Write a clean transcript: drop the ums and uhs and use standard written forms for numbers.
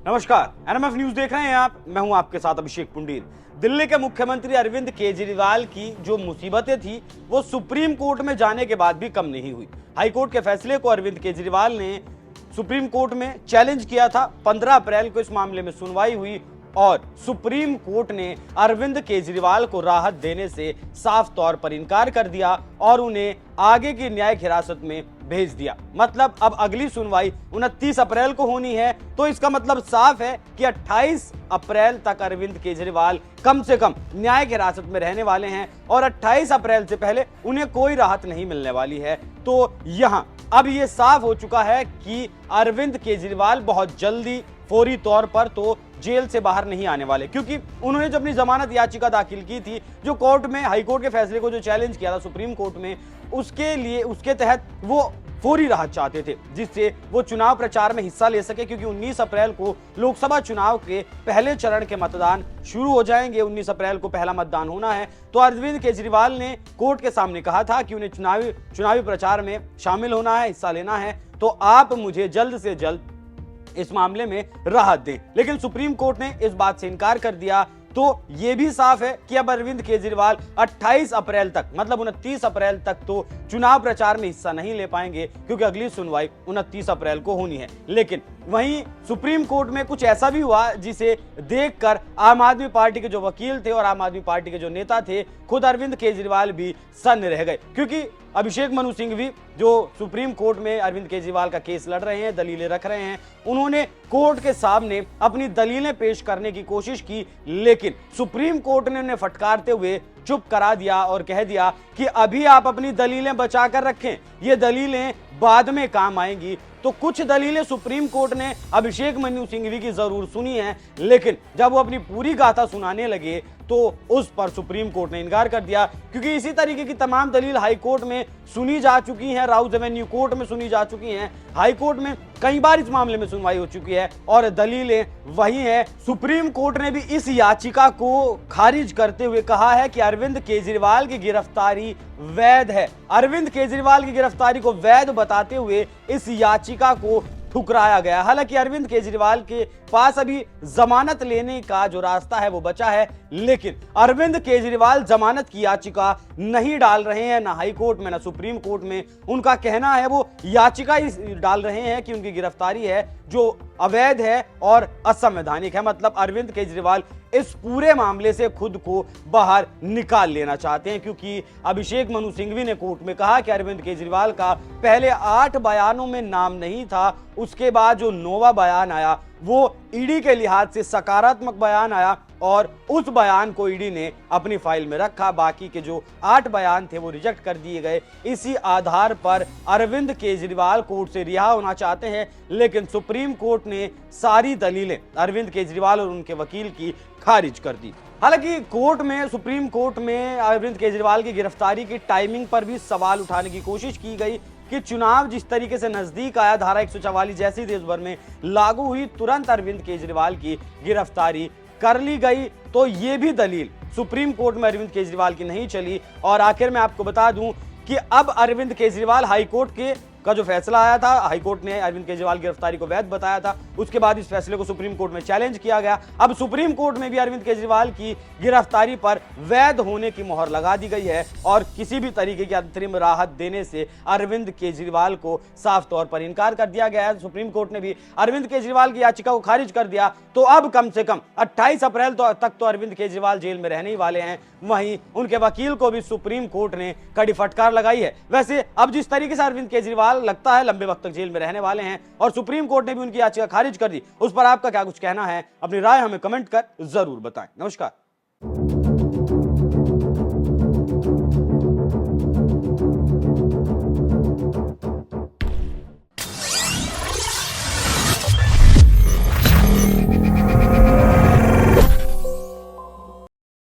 नमस्कार, NMF news देख रहे हैं आप। मैं हूं आपके साथ अभिषेक पुंडीर। दिल्ली के मुख्यमंत्री अरविंद केजरीवाल की जो मुसीबतें थी वो सुप्रीम कोर्ट में जाने के बाद भी कम नहीं हुई। हाईकोर्ट के फैसले को अरविंद केजरीवाल ने सुप्रीम कोर्ट में चैलेंज किया था। 15 अप्रैल को इस मामले में सुनवाई हुई और सुप्रीम कोर्ट ने अरविंद केजरीवाल को राहत देने से साफ तौर पर इनकार कर दिया और उन्हें आगे की न्यायिक हिरासत में भेज दिया। मतलब अब अगली सुनवाई 29 अप्रैल को होनी है, तो इसका मतलब साफ है कि 28 अप्रैल तक अरविंद केजरीवाल कम से कम न्यायिक हिरासत में रहने वाले हैं और 28 अप्रैल से पहले उन्हें कोई राहत नहीं मिलने वाली है। तो यहां अब यह साफ हो चुका है कि अरविंद केजरीवाल बहुत जल्दी फौरी तौर पर तो जेल से बाहर नहीं आने वाले, क्योंकि उन्होंने जो अपनी जमानत याचिका दाखिल की थी, जो कोर्ट में हाईकोर्ट के फैसले को जो चैलेंज किया था सुप्रीम कोर्ट में, उसके तहत वो फौरी राहत चाहते थे जिससे वो चुनाव प्रचार में हिस्सा ले सके, क्योंकि 19 अप्रैल को लोकसभा चुनाव के पहले चरण के मतदान शुरू हो जाएंगे। 19 अप्रैल को पहला मतदान होना है। तो अरविंद केजरीवाल ने कोर्ट के सामने कहा था कि उन्हें चुनावी प्रचार में शामिल होना है, हिस्सा लेना है, तो आप मुझे जल्द से जल्द इस मामले में राहत दें। लेकिन सुप्रीम कोर्ट ने इस बात से इनकार कर दिया। तो यह भी साफ है कि अब अरविंद केजरीवाल 28 अप्रैल तक, मतलब 29 अप्रैल तक तो चुनाव प्रचार में हिस्सा नहीं ले पाएंगे, क्योंकि अगली सुनवाई 29 अप्रैल को होनी है। लेकिन वहीं सुप्रीम कोर्ट में कुछ ऐसा भी हुआ जिसे देखकर आम आदमी पार्टी के जो वकील थे और आम आदमी पार्टी के जो नेता थे, खुद अरविंद केजरीवाल भी सन्न रह गए, क्योंकि अभिषेक मनु सिंघवी जो सुप्रीम कोर्ट में अरविंद केजरीवाल का केस लड़ रहे हैं, दलीलें रख रहे हैं, उन्होंने कोर्ट के सामने अपनी दलीलें पेश करने की कोशिश की, लेकिन सुप्रीम कोर्ट ने उन्हें फटकारते हुए चुप करा दिया और कह दिया कि अभी आप अपनी दलीलें बचा कर रखें, ये दलीलें बाद में काम आएंगी। तो कुछ दलीलें सुप्रीम कोर्ट ने अभिषेक मनु सिंघवी की जरूर सुनी है, लेकिन जब वो अपनी पूरी गाथा सुनाने लगे तो उस पर सुप्रीम कोर्ट ने इनकार कर दिया, क्योंकि इसी तरीके की तमाम दलील हाई कोर्ट में सुनी जा चुकी हैं, राउज एवेन्यू कोर्ट में सुनी जा चुकी हैं, हाई कोर्ट में कई बार इस मामले में सुनवाई हो चुकी है और दलीलें वही हैं। सुप्रीम कोर्ट ने भी इस याचिका को खारिज करते हुए कहा है कि अरविंद केजरीवाल की गिरफ्तारी वैध है। अरविंद केजरीवाल की गिरफ्तारी को वैध बताते हुए इस याचिका को ठुकराया गया। हालांकि अरविंद केजरीवाल के पास अभी जमानत लेने का जो रास्ता है वो बचा है, लेकिन अरविंद केजरीवाल जमानत की याचिका नहीं डाल रहे हैं, ना हाई कोर्ट में ना सुप्रीम कोर्ट में। उनका कहना है वो याचिका ही डाल रहे हैं कि उनकी गिरफ्तारी है जो अवैध है और असंवैधानिक है। मतलब अरविंद केजरीवाल इस पूरे मामले से खुद को बाहर निकाल लेना चाहते हैं, क्योंकि अभिषेक मनु सिंघवी ने कोर्ट में कहा कि अरविंद केजरीवाल का पहले 8 बयानों में नाम नहीं था, उसके बाद जो 9वां बयान आया वो ईडी के लिहाज से सकारात्मक बयान आया और उस बयान को ईडी ने अपनी फाइल में रखा। बाकी के जो 8 बयान थे वो रिजेक्ट कर दिए गए। इसी आधार पर अरविंद केजरीवाल कोर्ट से रिहा होना चाहते हैं, लेकिन सुप्रीम कोर्ट ने सारी दलीलें अरविंद केजरीवाल और उनके वकील की खारिज कर दी। हालांकि सुप्रीम कोर्ट में अरविंद केजरीवाल की गिरफ्तारी की टाइमिंग पर भी सवाल उठाने की कोशिश की गई कि चुनाव जिस तरीके से नजदीक आया, धारा 144 जैसी देश भर में लागू हुई, तुरंत अरविंद केजरीवाल की गिरफ्तारी कर ली गई। तो ये भी दलील सुप्रीम कोर्ट में अरविंद केजरीवाल की नहीं चली। और आखिर में आपको बता दूं कि अब अरविंद केजरीवाल हाईकोर्ट का जो फैसला आया था, हाईकोर्ट ने अरविंद केजरीवाल की गिरफ्तारी को वैध बताया था, उसके बाद इस फैसले को सुप्रीम कोर्ट में चैलेंज किया गया। अब सुप्रीम कोर्ट में भी अरविंद केजरीवाल की गिरफ्तारी पर वैध होने की मोहर लगा दी गई है और किसी भी तरीके की अंतरिम राहत देने से अरविंद केजरीवाल को साफ तौर पर इनकार कर दिया गया है। सुप्रीम कोर्ट ने भी अरविंद केजरीवाल की याचिका को खारिज कर दिया। तो अब कम से कम 28 अप्रैल तक तो अरविंद केजरीवाल जेल में रहने ही वाले हैं। वहीं उनके वकील को भी सुप्रीम कोर्ट ने कड़ी फटकार लगाई है। वैसे अब जिस तरीके से अरविंद केजरीवाल लगता है लंबे वक्त तक जेल में रहने वाले हैं और सुप्रीम कोर्ट ने भी उनकी याचिका खारिज कर दी, उस पर आपका क्या कुछ कहना है? अपनी राय हमें कमेंट कर जरूर बताएं। नमस्कार।